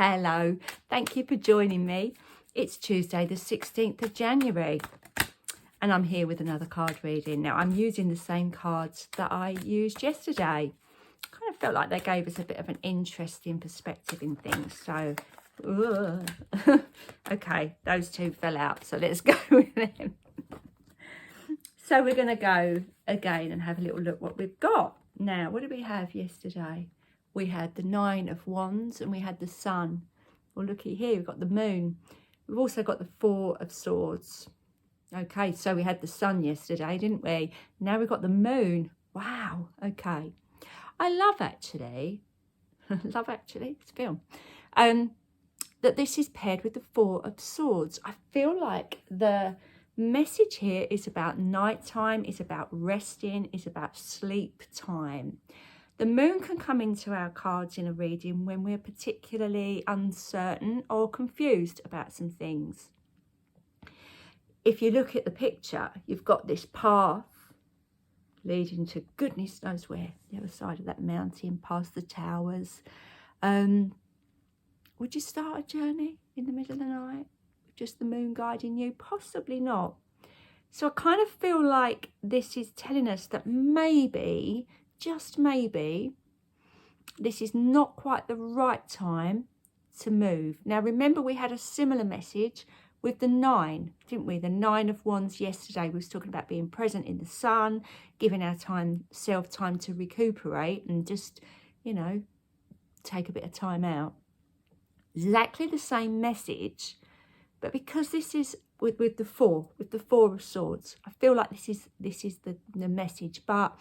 Hello, thank you for joining me. It's Tuesday the 16th of January and I'm here with another card reading. Now I'm using the same cards that I used yesterday. Kind of felt like they gave us a bit of an interesting perspective in things. So, okay, those two fell out. So let's go with them. So we're going to go again and have a little look what we've got. Now, what did we have yesterday? We had the Nine of Wands and we had the Sun. Well, looky here, we've got the Moon. We've also got the Four of Swords. Okay, so we had the Sun yesterday, didn't we? Now we've got the Moon. Wow, okay. I love actually, it's a film, that this is paired with the Four of Swords. I feel like the message here is about nighttime, is about resting, is about sleep time. The Moon can come into our cards in a reading when we're particularly uncertain or confused about some things. If you look at the picture, you've got this path leading to goodness knows where, the other side of that mountain, past the towers. Would you start a journey in the middle of the night with just the Moon guiding you? Possibly not. So I kind of feel like this is telling us that maybe, just maybe, this is not quite the right time to move. Now remember, we had a similar message with the Nine, didn't we? The Nine of Wands yesterday, we was talking about being present in the sun, giving our self time to recuperate and just, you know, take a bit of time out. Exactly the same message, but because this is with the Four of Swords, I feel like this is the message, but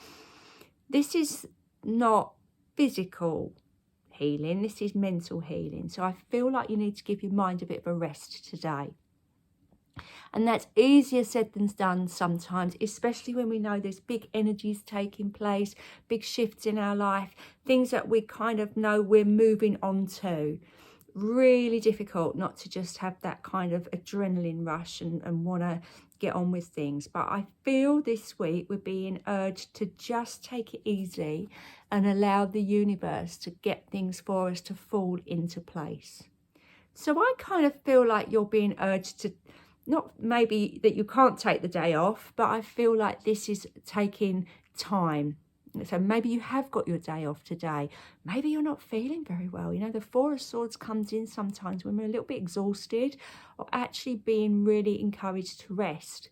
this is not physical healing, this is mental healing. So I feel like you need to give your mind a bit of a rest today. And that's easier said than done sometimes, especially when we know there's big energies taking place, big shifts in our life, things that we kind of know we're moving on to. Really difficult not to just have that kind of adrenaline rush and want to get on with things. But I feel this week we're being urged to just take it easy and allow the universe to get things for us to fall into place. So I kind of feel like you're being urged to, not maybe that you can't take the day off, but I feel like this is taking time. So maybe you have got your day off today. Maybe you're not feeling very well. You know, the Four of Swords comes in sometimes when we're a little bit exhausted or actually being really encouraged to rest.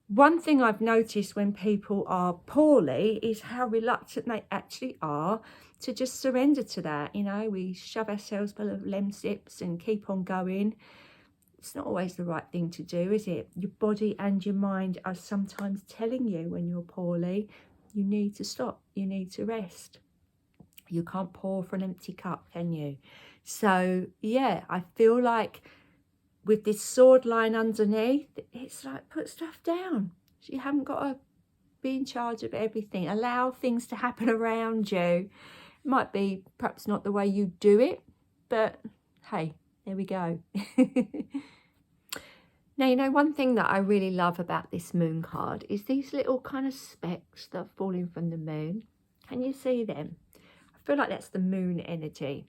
One thing I've noticed when people are poorly is how reluctant they actually are to just surrender to that. You know, we shove ourselves full of lemsips and keep on going. It's not always the right thing to do, is it? Your body and your mind are sometimes telling you when you're poorly, you need to stop, you need to rest. You can't pour from an empty cup, can you? So, yeah, I feel like with this sword line underneath, it's like put stuff down. You haven't got to be in charge of everything. Allow things to happen around you. It might be perhaps not the way you do it, but hey, there we go. Now, you know, one thing that I really love about this Moon card is these little kind of specks that are falling from the Moon. Can you see them? I feel like that's the Moon energy.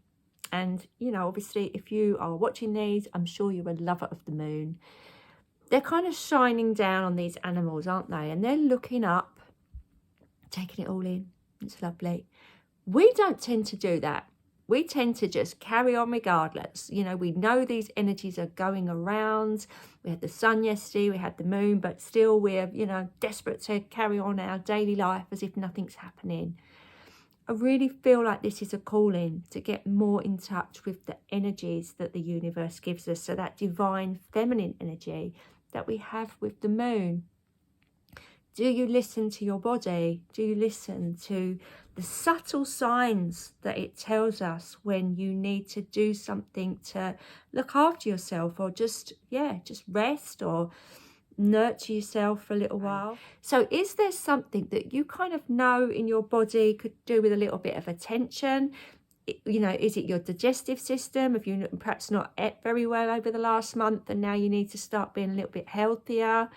And, you know, obviously, if you are watching these, I'm sure you're a lover of the Moon. They're kind of shining down on these animals, aren't they? And they're looking up, taking it all in. It's lovely. We don't tend to do that. We tend to just carry on regardless. You know, we know these energies are going around. We had the Sun yesterday, we had the Moon, but still we're, you know, desperate to carry on our daily life as if nothing's happening. I really feel like this is a calling to get more in touch with the energies that the universe gives us. So that divine feminine energy that we have with the Moon. Do you listen to your body? Do you listen to the subtle signs that it tells us when you need to do something to look after yourself or just rest or nurture yourself for a little while? So is there something that you kind of know in your body could do with a little bit of attention? You know, is it your digestive system? Have you perhaps not ate very well over the last month and now you need to start being a little bit healthier?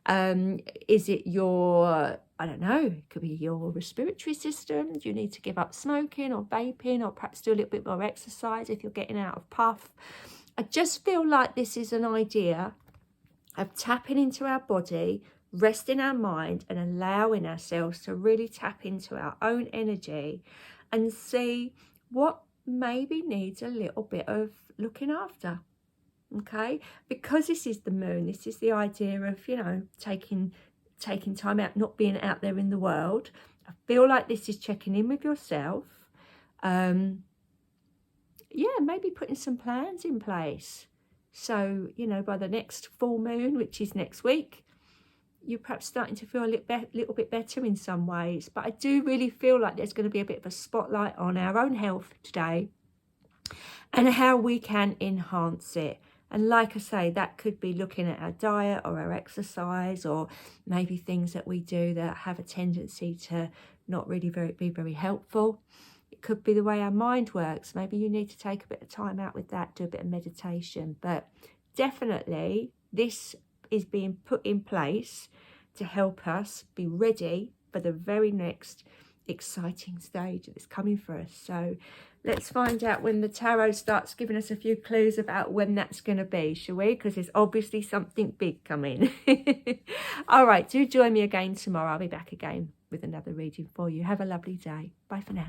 Is it your, I don't know, it could be your respiratory system? Do you need to give up smoking or vaping, or perhaps do a little bit more exercise if you're getting out of puff? I just feel like this is an idea of tapping into our body, resting our mind, and allowing ourselves to really tap into our own energy and see what maybe needs a little bit of looking after. Okay, because this is the moon, this is the idea of, you know, taking time out, not being out there in the world. I feel like this is checking in with yourself. Yeah, maybe putting some plans in place. So, you know, by the next full moon, which is next week, you're perhaps starting to feel a little bit better in some ways. But I do really feel like there's going to be a bit of a spotlight on our own health today and how we can enhance it. And like I say, that could be looking at our diet or our exercise, or maybe things that we do that have a tendency to not really be very helpful. It could be the way our mind works. Maybe you need to take a bit of time out with that, do a bit of meditation. But definitely this is being put in place to help us be ready for the very next exciting stage that's coming for us. So let's find out when the tarot starts giving us a few clues about when that's going to be, shall we? Because there's obviously something big coming. All right, do join me again tomorrow. I'll be back again with another reading for you. Have a lovely day. Bye for now.